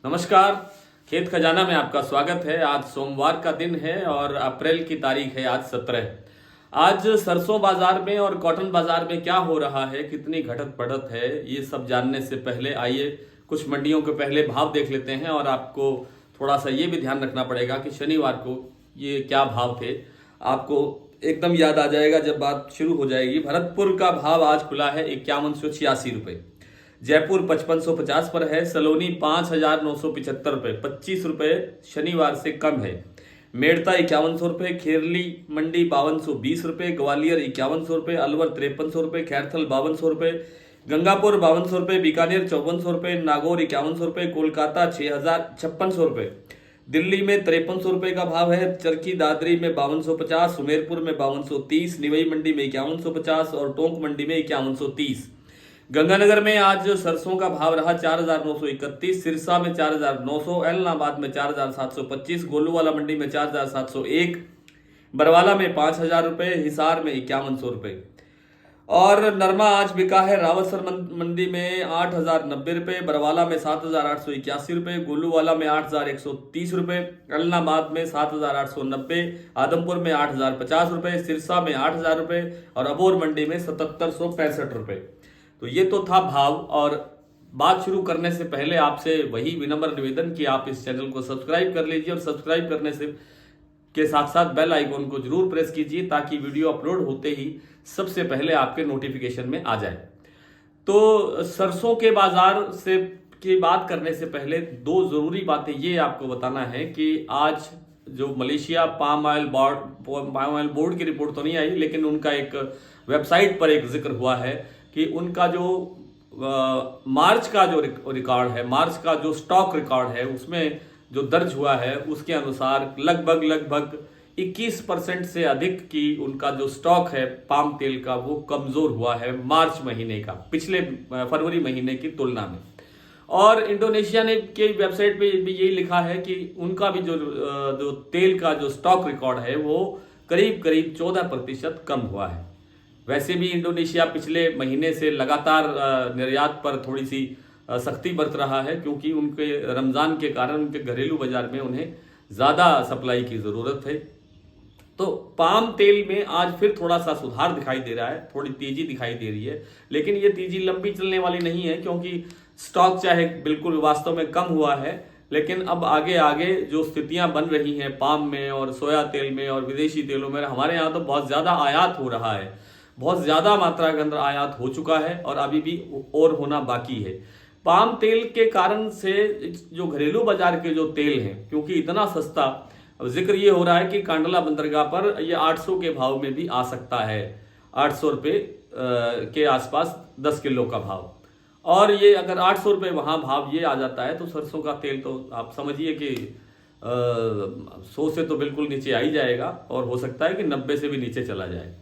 नमस्कार। खेत खजाना में आपका स्वागत है। आज सोमवार का दिन है और अप्रैल की तारीख है आज 17। आज सरसों बाजार में और कॉटन बाजार में क्या हो रहा है, कितनी घटत बढ़त है, ये सब जानने से पहले आइए कुछ मंडियों के पहले भाव देख लेते हैं। और आपको थोड़ा सा ये भी ध्यान रखना पड़ेगा कि शनिवार को ये क्या भाव थे, आपको एकदम याद आ जाएगा जब बात शुरू हो जाएगी। भरतपुर का भाव आज खुला है 5186 रुपये, जयपुर 5550 पर है, सलोनी 5975 रुपये, 25 रुपये शनिवार से कम है। मेड़ता 5100 रुपये, खेरली मंडी 5220 रुपये, ग्वालियर 5100 रुपये, अलवर 5300 रुपये, खैरथल 5200 रुपये, गंगापुर 5200 रुपये, बीकानेर 5400 रुपये, नागौर 5100 रुपये, कोलकाता 5600 रुपये, दिल्ली में 5300 रुपये का भाव है, चरखी दादरी में 5250, सुमेरपुर में 5230, निवई मंडी में 5150 और टोंक मंडी में 5130। गंगानगर में आज सरसों का भाव रहा 4931, सिरसा में 4900, एलनाबाद में 4725, गोलूवाला मंडी में 4701, बरवाला में 5000 रुपये, हिसार में 5100 रुपये। और नरमा आज बिका है रावतसर मंडी में 8090 रुपये, बरवाला में 7881 रुपये, गोलूवाला में 8130 रुपये, एलनाबाद में 7890, आदमपुर में 8050 रुपये, सिरसा में 8000 रुपये और अबोर मंडी में 7765 रुपये। तो ये तो था भाव। और बात शुरू करने से पहले आपसे वही विनम्र निवेदन कि आप इस चैनल को सब्सक्राइब कर लीजिए और सब्सक्राइब करने से के साथ साथ बेल आइकॉन को जरूर प्रेस कीजिए ताकि वीडियो अपलोड होते ही सबसे पहले आपके नोटिफिकेशन में आ जाए। तो सरसों के बाजार से की बात करने से पहले दो जरूरी बातें ये आपको बताना है कि आज जो मलेशिया पाम ऑयल बोर्ड की रिपोर्ट तो नहीं आई, लेकिन उनका एक वेबसाइट पर एक जिक्र हुआ है कि उनका जो मार्च का जो रिकॉर्ड है, मार्च का जो स्टॉक रिकॉर्ड है, उसमें जो दर्ज हुआ है उसके अनुसार लगभग 21% से अधिक की उनका जो स्टॉक है पाम तेल का वो कमजोर हुआ है मार्च महीने का, पिछले फरवरी महीने की तुलना में। और इंडोनेशिया ने के वेबसाइट पे भी यही लिखा है कि उनका भी जो तेल का जो स्टॉक रिकॉर्ड है वो करीब 14% कम हुआ है। वैसे भी इंडोनेशिया पिछले महीने से लगातार निर्यात पर थोड़ी सी सख्ती बरत रहा है क्योंकि उनके रमज़ान के कारण उनके घरेलू बाजार में उन्हें ज़्यादा सप्लाई की ज़रूरत है। तो पाम तेल में आज फिर थोड़ा सा सुधार दिखाई दे रहा है, थोड़ी तेज़ी दिखाई दे रही है, लेकिन ये तेज़ी लंबी चलने वाली नहीं है क्योंकि स्टॉक चाहे बिल्कुल वास्तव में कम हुआ है, लेकिन अब आगे जो स्थितियां बन रही हैं पाम में और सोया तेल में और विदेशी तेलों में, हमारे यहाँ तो बहुत ज़्यादा आयात हो रहा है, बहुत ज़्यादा मात्रा के अंदर आयात हो चुका है और अभी भी और होना बाकी है। पाम तेल के कारण से जो घरेलू बाजार के जो तेल हैं, क्योंकि इतना सस्ता, अब जिक्र ये हो रहा है कि कांडला बंदरगाह पर ये 800 के भाव में भी आ सकता है, 800 रुपये के आसपास 10 किलो का भाव। और ये अगर 800 रुपये वहाँ भाव ये आ जाता है तो सरसों का तेल तो आप समझिए कि 100 से तो बिल्कुल नीचे आ ही जाएगा और हो सकता है कि 90 से भी नीचे चला जाए।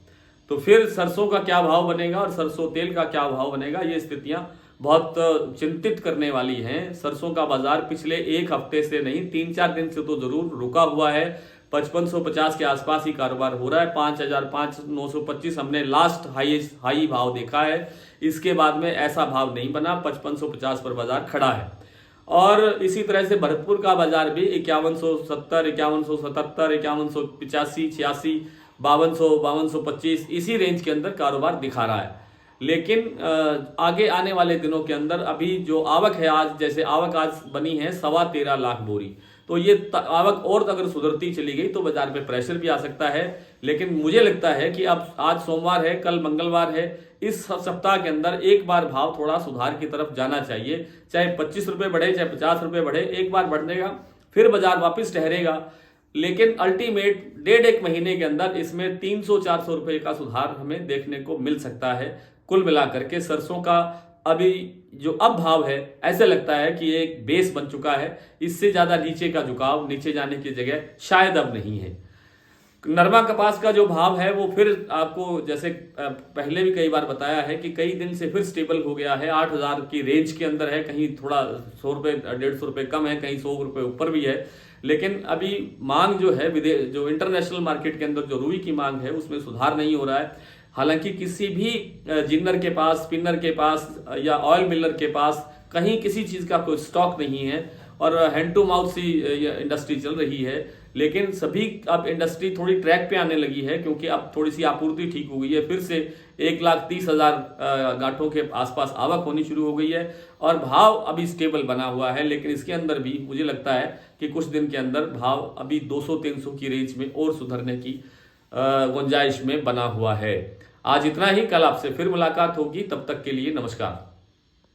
तो फिर सरसों का क्या भाव बनेगा और सरसों तेल का क्या भाव बनेगा, ये स्थितियां बहुत चिंतित करने वाली हैं। सरसों का बाजार पिछले एक हफ्ते से नहीं 3-4 दिन से तो जरूर रुका हुआ है, 5550 के आसपास ही कारोबार हो रहा है। 5925 हमने लास्ट हाई भाव देखा है, इसके बाद में ऐसा भाव नहीं बना, 5550 पर बाजार खड़ा है। और इसी तरह से भरतपुर का बाजार भी 5170, 5177, 5185, 86, 5225 इसी रेंज के अंदर कारोबार दिखा रहा है। लेकिन आगे आने वाले दिनों के अंदर अभी जो आवक है, आज जैसे आवक आज बनी है 13.25 लाख बोरी, तो ये आवक और अगर सुधरती चली गई तो बाजार में प्रेशर भी आ सकता है। लेकिन मुझे लगता है कि अब आज सोमवार है, कल मंगलवार है, इस सप्ताह के अंदर एक बार भाव थोड़ा सुधार की तरफ जाना चाहिए, चाहे 25 रुपये बढ़े चाहे 50 रुपये बढ़े, एक बार बढ़ देगा फिर बाजार वापस ठहरेगा। लेकिन अल्टीमेट 1.5 महीने के अंदर इसमें 300-400 रुपये का सुधार हमें देखने को मिल सकता है। कुल मिलाकर के सरसों का अभी जो अब भाव है, ऐसे लगता है कि एक बेस बन चुका है, इससे ज्यादा नीचे का झुकाव, नीचे जाने की जगह शायद अब नहीं है। नरमा कपास का जो भाव है वो फिर आपको जैसे पहले भी कई बार बताया है कि कई दिन से फिर स्टेबल हो गया है, 8000 की रेंज के अंदर है, कहीं थोड़ा 100 रुपये 150 रुपये कम है, कहीं 100 रुपये ऊपर भी है। लेकिन अभी मांग जो है जो इंटरनेशनल मार्केट के अंदर जो रुई की मांग है उसमें सुधार नहीं हो रहा है। हालांकि किसी भी जिन्नर के पास, स्पिनर के पास या ऑयल मिलर के पास कहीं किसी चीज़ का कोई स्टॉक नहीं है और हैंड टू माउथ सी इंडस्ट्री चल रही है। लेकिन सभी अब इंडस्ट्री थोड़ी ट्रैक पे आने लगी है, क्योंकि अब थोड़ी सी आपूर्ति ठीक हो गई है। फिर से 1,30,000 गांठों के आसपास आवक होनी शुरू हो गई है और भाव अभी स्टेबल बना हुआ है। लेकिन इसके अंदर भी मुझे लगता है कि कुछ दिन के अंदर भाव अभी 200-300 की रेंज में और सुधरने की गुंजाइश में बना हुआ है। आज इतना ही, कल आपसे फिर मुलाकात होगी। तब तक के लिए नमस्कार।